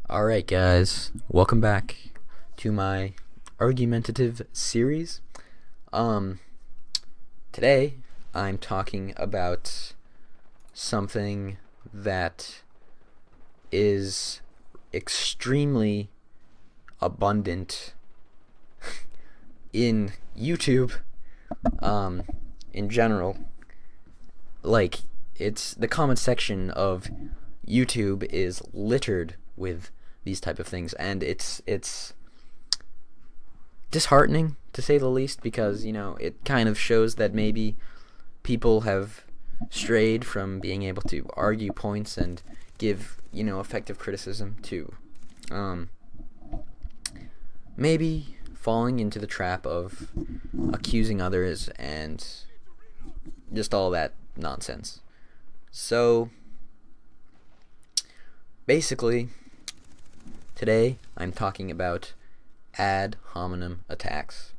Alright, guys, welcome back to my argumentative series. Um, Today I'm talking about something that is extremely abundant in YouTube, in general. Like, it's the comment section of YouTube is littered with these type of things, and it's disheartening to say the least, because it kind of shows that maybe people have strayed from being able to argue points and give effective criticism to maybe falling into the trap of accusing others and just all that nonsense. So basically, today I'm talking about ad hominem attacks.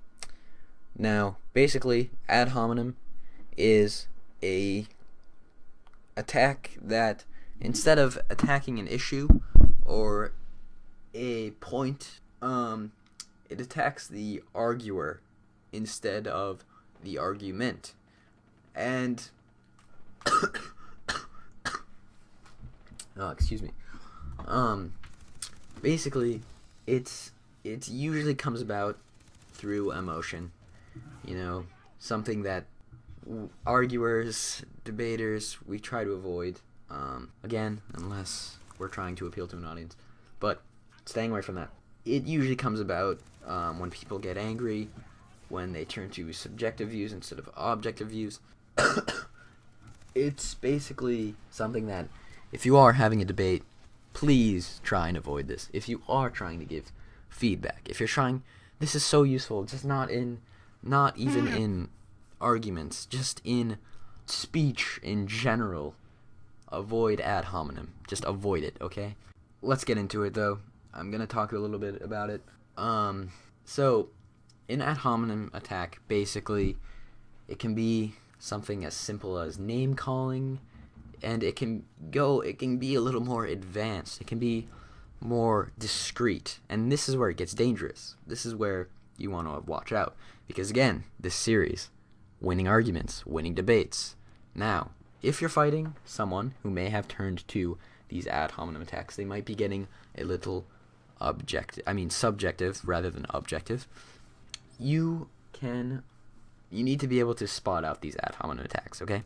Now, basically, ad hominem is a attack that, instead of attacking an issue or a point, it attacks the arguer instead of the argument. And excuse me. Basically, it usually comes about through emotion. Something that arguers, debaters, we try to avoid. Again, unless we're trying to appeal to an audience, but staying away from that. It usually comes about when people get angry, when they turn to subjective views instead of objective views. It's basically something that, if you are having a debate, please try and avoid this. If you are trying to give feedback, if you're trying, this is so useful, just not even in arguments, just in speech in general. Avoid ad hominem. Just avoid it, okay? Let's get into it, though. I'm gonna talk a little bit about it. So, an ad hominem attack, basically, it can be something as simple as name calling, and it can be a little more advanced. It can be more discreet, and this is where it gets dangerous. This is where you want to watch out, because again, this series, winning arguments, winning debates. Now, if you're fighting someone who may have turned to these ad hominem attacks, they might be getting a little subjective rather than objective. You need to be able to spot out these ad hominem attacks, okay?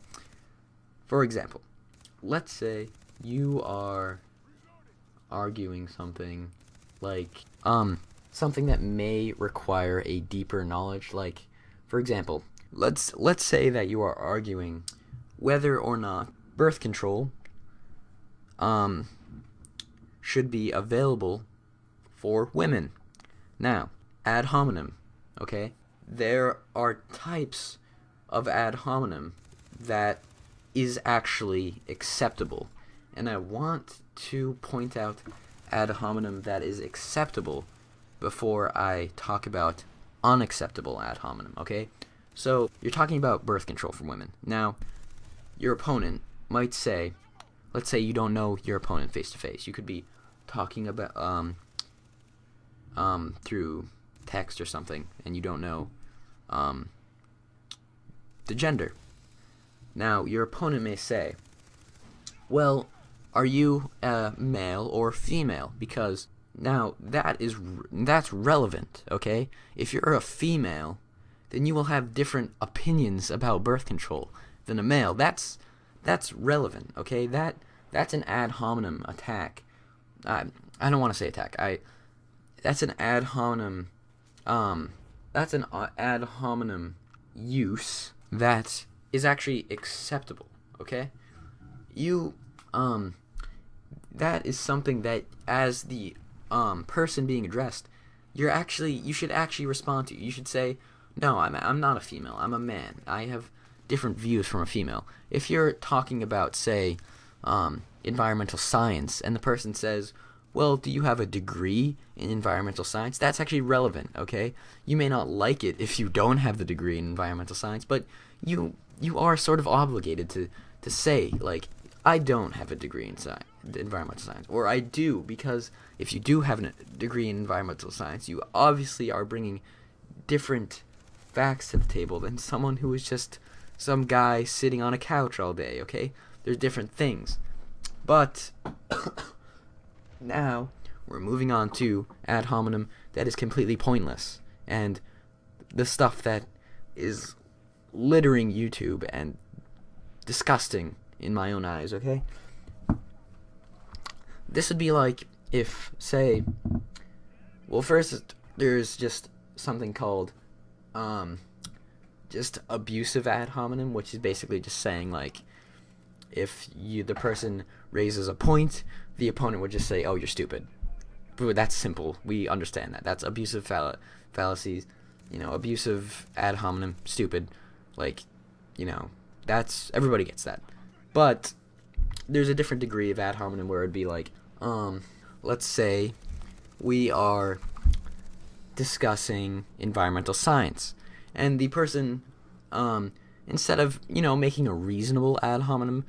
For example, let's say you are arguing something like something that may require a deeper knowledge. Like, for example, let's say that you are arguing whether or not birth control should be available for women. Now, ad hominem, okay? There are types of ad hominem that is actually acceptable, and I want to point out ad hominem that is acceptable before I talk about unacceptable ad hominem, okay? So, you're talking about birth control for women. Now, your opponent might say, let's say you don't know your opponent face to face. You could be talking about through text or something, and you don't know the gender. Now, your opponent may say, well, are you a male or female? Because now that's relevant, okay? If you're a female, then you will have different opinions about birth control than a male. That's relevant, okay? That's an ad hominem attack. I don't want to say attack. That's an ad hominem. That's an ad hominem use that is actually acceptable, okay? That is something that, as the person being addressed, you should actually respond to. You should say, no, I'm not a female. I'm a man. I have different views from a female. If you're talking about, say, environmental science, and the person says, well, do you have a degree in environmental science? That's actually relevant, okay? You may not like it if you don't have the degree in environmental science, but you are sort of obligated to say, like, I don't have a degree in environmental science, or I do, because if you do have a degree in environmental science, you obviously are bringing different facts to the table than someone who is just some guy sitting on a couch all day. Okay, there's different things, but now we're moving on to ad hominem that is completely pointless, and the stuff that is littering YouTube and disgusting in my own eyes, okay? This would be like if, say, well, first there's just something called just abusive ad hominem, which is basically just saying, like, if the person raises a point, the opponent would just say, oh, you're stupid. But that's simple. We understand that. That's abusive fallacies, abusive ad hominem, stupid. Like, that's, everybody gets that. But there's a different degree of ad hominem where it'd be like, let's say we are discussing environmental science, and the person, instead of, making a reasonable ad hominem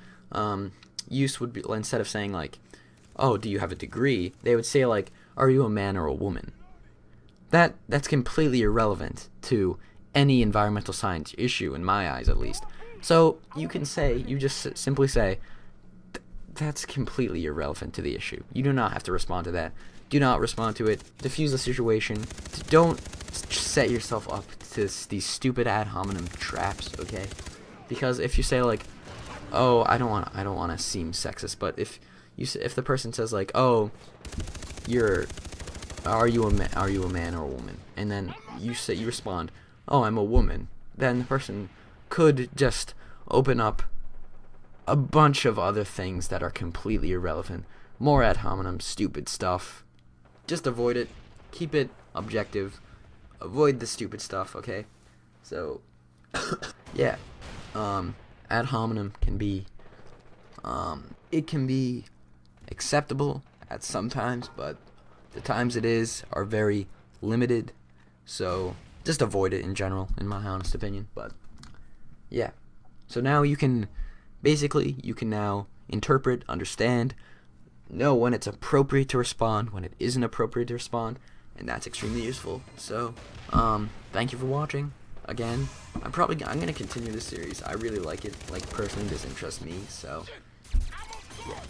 use would be, instead of saying like, oh, do you have a degree, they would say like, are you a man or a woman? That's completely irrelevant to any environmental science issue, in my eyes at least. So you can say, you just simply say, that's completely irrelevant to the issue. You do not have to respond to that. Do not respond to it. Diffuse the situation. Don't set yourself up to these stupid ad hominem traps, okay? Because if you say like, oh, I don't want to seem sexist, but if the person says like, oh, are you a man or a woman? And then you respond, oh, I'm a woman. Then the person could just open up a bunch of other things that are completely irrelevant. More ad hominem, stupid stuff. Just avoid it. Keep it objective. Avoid the stupid stuff, okay? So, yeah. Ad hominem can be, it can be acceptable at some times, but the times it is are very limited. So, just avoid it in general, in my honest opinion. But, yeah. So now you can now interpret, understand, know when it's appropriate to respond, when it isn't appropriate to respond, and that's extremely useful. So, thank you for watching. Again, I'm gonna continue this series. I really like it. Like, personally, this interests me. So, yeah.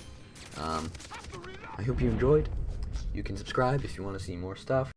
I hope you enjoyed. You can subscribe if you want to see more stuff.